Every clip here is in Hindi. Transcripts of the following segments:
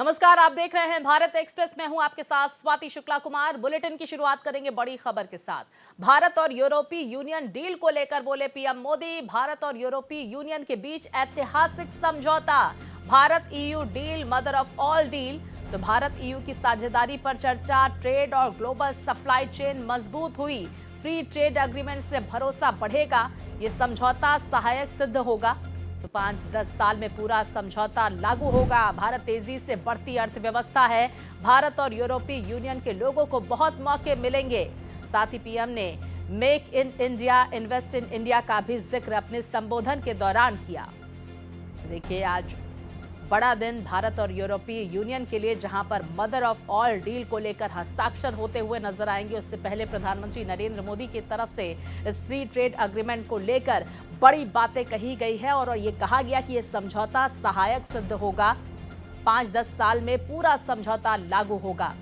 नमस्कार, आप देख रहे हैं भारत एक्सप्रेस। मैं हूं आपके साथ स्वाति शुक्ला कुमार। बुलेटिन की शुरुआत करेंगे बड़ी खबर के साथ। भारत और यूरोपीय यूनियन डील को लेकर बोले पीएम मोदी। भारत और यूरोपीय यूनियन के बीच ऐतिहासिक समझौता। Bharat EU deal mother of all deal. तो भारत ईयू की साझेदारी पर चर्चा। ट्रेड और ग्लोबल सप्लाई चेन मजबूत हुई। फ्री ट्रेड एग्रीमेंट से भरोसा बढ़ेगा। ये समझौता सहायक सिद्ध होगा। तो 5-10 साल में पूरा समझौता लागू होगा। भारत तेजी से बढ़ती अर्थव्यवस्था है। भारत और यूरोपीय यूनियन के लोगों को बहुत मौके मिलेंगे। साथ ही पीएम ने make in India, invest in India का भी जिक्र अपने संबोधन के दौरान किया। देखिए, आज बड़ा दिन भारत और यूरोपीय यूनियन के लिए, जहां पर मदर ऑफ ऑल डील को लेकर हस्ताक्षर होते हुए नजर आएंगे। उससे पहले प्रधानमंत्री नरेंद्र मोदी की तरफ से इस फ्री ट्रेड एग्रीमेंट को लेकर बड़ी बातें कही गई है और ये कहा गया कि यह समझौता सहायक सिद्ध होगा। 5-10 साल में पूरा समझौता लागू होगा।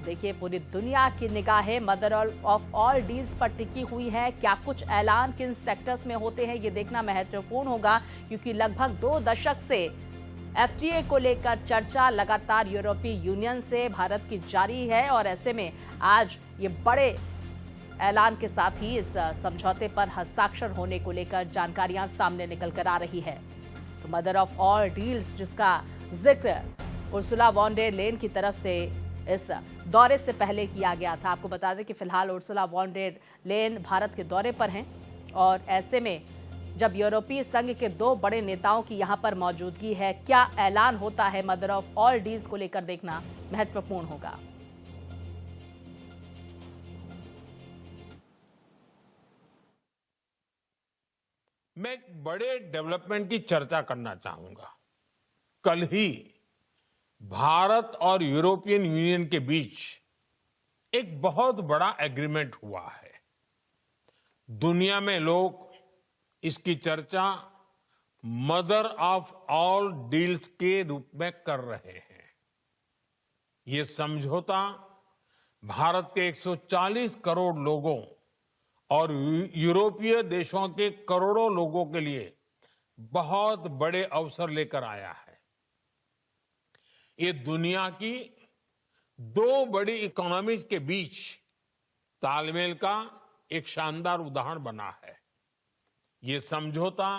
देखिए, पूरी दुनिया की निगाहें मदर ऑफ ऑल डील्स पर टिकी हुई है। क्या कुछ ऐलान किन सेक्टर्स में होते हैं, ये देखना महत्वपूर्ण होगा, क्योंकि लगभग 2 दशक से एफटीए को लेकर चर्चा लगातार यूरोपीय यूनियन से भारत की जारी है। और ऐसे में आज ये बड़े ऐलान के साथ ही इस समझौते पर हस्ताक्षर होने को लेकर जानकारियां सामने निकल कर आ रही है। तो मदर ऑफ ऑल डील्स, जिसका जिक्र उर्सुला वॉन डेर लेन की तरफ से इस दौरे से पहले किया गया था। आपको बता दें कि फिलहाल Ursula von der Leyen Bharat के दौरे पर हैं और ऐसे में जब यूरोपीय संघ के 2 बड़े नेताओं की यहां पर मौजूदगी है, क्या ऐलान होता है मदर ऑफ ऑल डील्स को लेकर देखना महत्वपूर्ण होगा। मैं एक बड़े डेवलपमेंट की चर्चा करना चाहूंगा। कल ही भारत और यूरोपियन यूनियन के बीच एक बहुत बड़ा एग्रीमेंट हुआ है। दुनिया में लोग इसकी चर्चा मदर ऑफ ऑल डील्स के रूप में कर रहे हैं। ये समझौता भारत के 140 करोड़ लोगों और यूरोपीय देशों के करोड़ों लोगों के लिए बहुत बड़े अवसर लेकर आया है। ये दुनिया की 2 बड़ी इकोनॉमीज के बीच तालमेल का एक शानदार उदाहरण बना है। ये समझौता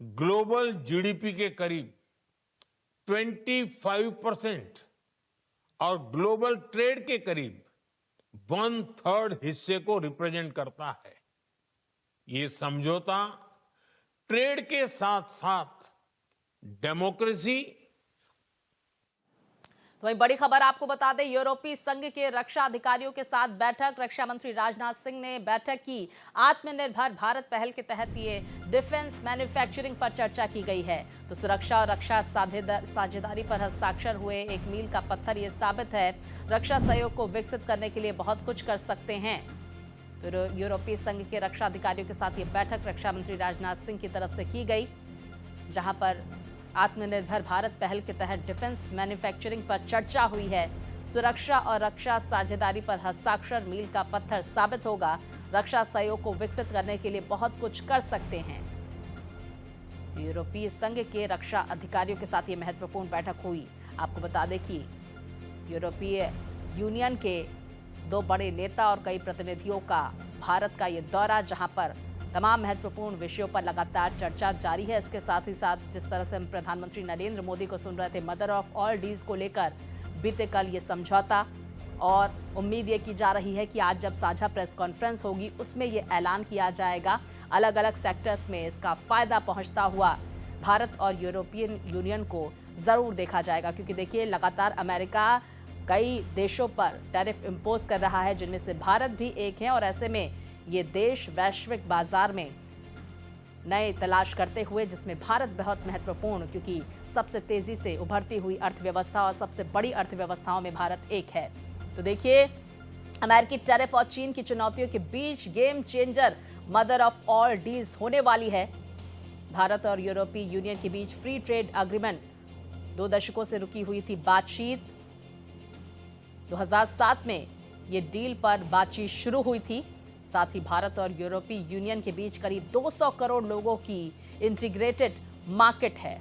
ग्लोबल जीडीपी के करीब 25% और ग्लोबल ट्रेड के करीब 1/3 हिस्से को रिप्रेजेंट करता है। ये समझौता ट्रेड के साथ साथ डेमोक्रेसी। तो वहीं बड़ी खबर आपको बता दें, यूरोपीय संघ के रक्षा अधिकारियों के साथ बैठक। रक्षा मंत्री राजनाथ सिंह ने बैठक की। आत्मनिर्भर भारत पहल के तहत ये डिफेंस मैन्युफैक्चरिंग पर चर्चा की गई है। तो सुरक्षा और रक्षा साझेदारी पर हस्ताक्षर हुए एक मील का पत्थर ये साबित है। रक्षा सहयोग को विकसित करने के लिए बहुत कुछ कर सकते हैं। तो यूरोपीय संघ के रक्षा अधिकारियों के साथ ये बैठक रक्षा मंत्री राजनाथ सिंह की तरफ से की गई, जहां पर आत्मनिर्भर भारत पहल के तहत डिफेंस मैन्युफैक्चरिंग पर चर्चा हुई है। सुरक्षा और रक्षा साझेदारी पर हस्ताक्षर मील का पत्थर साबित होगा। रक्षा सहयोग को विकसित करने के लिए बहुत कुछ कर सकते हैं। यूरोपीय संघ के रक्षा अधिकारियों के साथ ये महत्वपूर्ण बैठक हुई। आपको बता दें कि यूरोपीय यूनियन के 2 बड़े नेता और कई प्रतिनिधियों का भारत का ये दौरा, जहां पर तमाम महत्वपूर्ण विषयों पर लगातार चर्चा जारी है। इसके साथ ही साथ जिस तरह से हम प्रधानमंत्री नरेंद्र मोदी को सुन रहे थे मदर ऑफ ऑल डील्स को लेकर, बीते कल ये समझौता, और उम्मीद ये की जा रही है कि आज जब साझा प्रेस कॉन्फ्रेंस होगी उसमें ये ऐलान किया जाएगा। अलग अलग सेक्टर्स में इसका फायदा पहुंचता हुआ भारत और यूरोपियन यूनियन को जरूर देखा जाएगा, क्योंकि देखिए, लगातार अमेरिका कई देशों पर टैरिफ इम्पोज कर रहा है, जिनमें से भारत भी एक है। और ऐसे में ये देश वैश्विक बाजार में नए तलाश करते हुए, जिसमें भारत बहुत महत्वपूर्ण, क्योंकि सबसे तेजी से उभरती हुई अर्थव्यवस्था और सबसे बड़ी अर्थव्यवस्थाओं में भारत एक है। तो देखिए, अमेरिकी टैरिफ और चीन की चुनौतियों के बीच game changer mother of all deals होने वाली है। भारत और यूरोपीय यूनियन के बीच फ्री ट्रेड एग्रीमेंट 2 दशकों से रुकी हुई थी बातचीत। 2007 में ये डील पर बातचीत शुरू हुई थी। साथ ही भारत और यूरोपीय यूनियन के बीच करीब 200 करोड़ लोगों की इंटीग्रेटेड मार्केट है।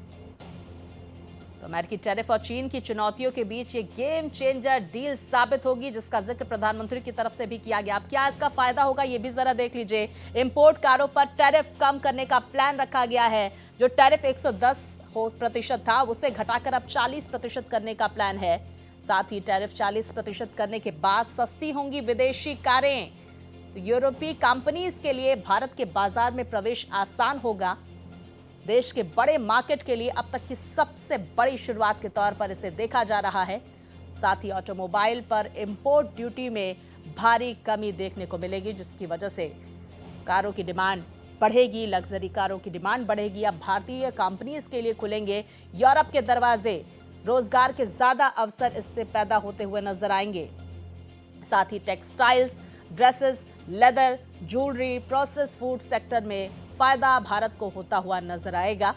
तो अमेरिकी टैरिफ और चीन की चुनौतियों के बीच ये गेम चेंजर डील साबित होगी, जिसका जिक्र प्रधानमंत्री की तरफ से भी किया गया। अब क्या इसका फायदा होगा ये भी जरा देख लीजिए। इंपोर्टकारों पर टैरिफ कम करने का प्लान रखा गया है। जो टैरिफ 110% था उसे घटाकर अब 40% करने का प्लान है। साथ ही टैरिफ 40% करने के बाद सस्ती होंगी विदेशी कारें। तो यूरोपीय कंपनीज के लिए भारत के बाजार में प्रवेश आसान होगा। देश के बड़े मार्केट के लिए अब तक की सबसे बड़ी शुरुआत के तौर पर इसे देखा जा रहा है। साथ ही ऑटोमोबाइल पर इंपोर्ट ड्यूटी में भारी कमी देखने को मिलेगी, जिसकी वजह से कारों की डिमांड बढ़ेगी, लग्जरी कारों की डिमांड बढ़ेगी। अब भारतीय कंपनीज के लिए खुलेंगे यूरोप के दरवाजे। रोजगार के ज्यादा अवसर इससे पैदा होते हुए नजर आएंगे। साथ ही textiles, dresses, leather, jewellery, process food sector में फायदा भारत को होता हुआ नजर आएगा।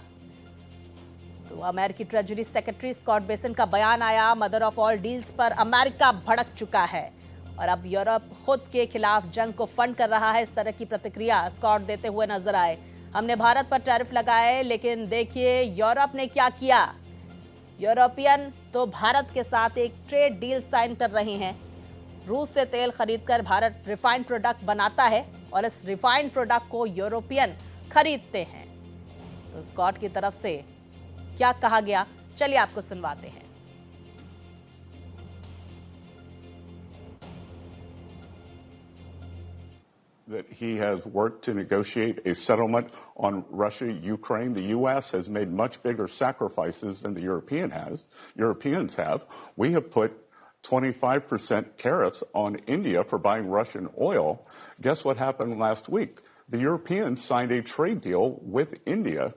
तो अमेरिकी ट्रेजरी सेक्रेटरी स्कॉट बेसन का बयान आया। मदर ऑफ ऑल डील्स पर अमेरिका भड़क चुका है और अब यूरोप खुद के खिलाफ जंग को फंड कर रहा है। इस तरह की प्रतिक्रिया स्कॉट देते हुए नजर आए। हमने भारत पर टैरिफ लगाए, लेकिन देखिए यूरोप ने क्या किया। यूरोपियन तो भारत के साथ एक ट्रेड डील साइन कर रहे हैं। रूस से तेल खरीदकर भारत रिफाइंड प्रोडक्ट बनाता है और इस रिफाइंड प्रोडक्ट को यूरोपियन खरीदते हैं। तो स्कॉट की तरफ से क्या कहा गया, चलिए आपको सुनवाते हैं। That he has worked to negotiate a settlement on Russia, Ukraine. The U.S. has made much bigger sacrifices than the Europeans have. We have put 25% tariffs on India for buying Russian oil. Guess what happened last week? The Europeans signed a trade deal with India.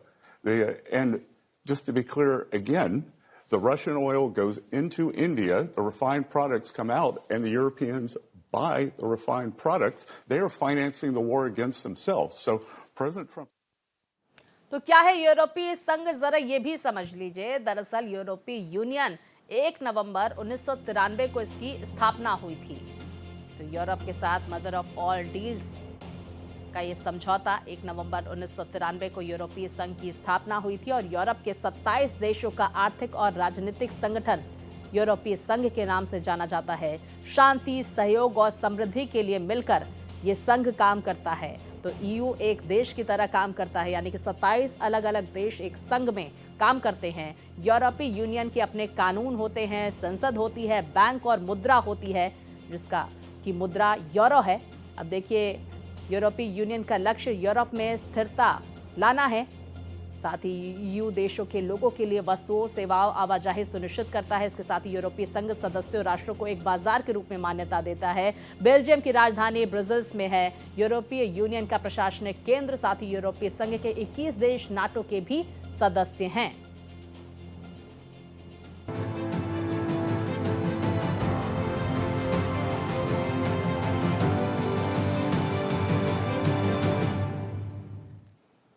And just to be clear again, the Russian oil goes into India, the refined products come out, and the Europeans buy the refined products. They are financing the war against themselves. So President Trump. तो क्या है यूरोपीय संघ, जरा ये भी समझ लीजिए। दरअसल यूरोपीय यूनियन 1 नवंबर 1993 को इसकी स्थापना हुई थी। तो यूरोप के साथ मदर ऑफ ऑल डील्स का ये समझौता 1 नवंबर 1993 को यूरोपीय संघ की स्थापना हुई थी और यूरोप के 27 देशों का आर्थिक और राजनीतिक संगठन यूरोपीय संघ के नाम से जाना जाता है। शांति, सहयोग और समृद्धि के लिए मिलकर ये संघ काम करता है। तो ईयू एक देश की तरह काम करता है, यानी कि 27 अलग अलग देश एक संघ में काम करते हैं। यूरोपीय यूनियन के अपने कानून होते हैं, संसद होती है, बैंक और मुद्रा होती है, जिसका की मुद्रा यूरो है। अब देखिए, यूरोपीय यूनियन का लक्ष्य यूरोप में स्थिरता लाना है। साथ ही ईयू देशों के लोगों के लिए वस्तुओं, सेवाओं, आवाजाही सुनिश्चित करता है। इसके साथ ही यूरोपीय संघ सदस्यों राष्ट्रों को एक बाजार के रूप में मान्यता देता है। बेल्जियम की राजधानी ब्रुसेल्स में है। यूरोपीय यूनियन का प्रशासनिक केंद्र। साथ ही यूरोपीय संघ के 21 देश नाटो के भी सदस्य हैं।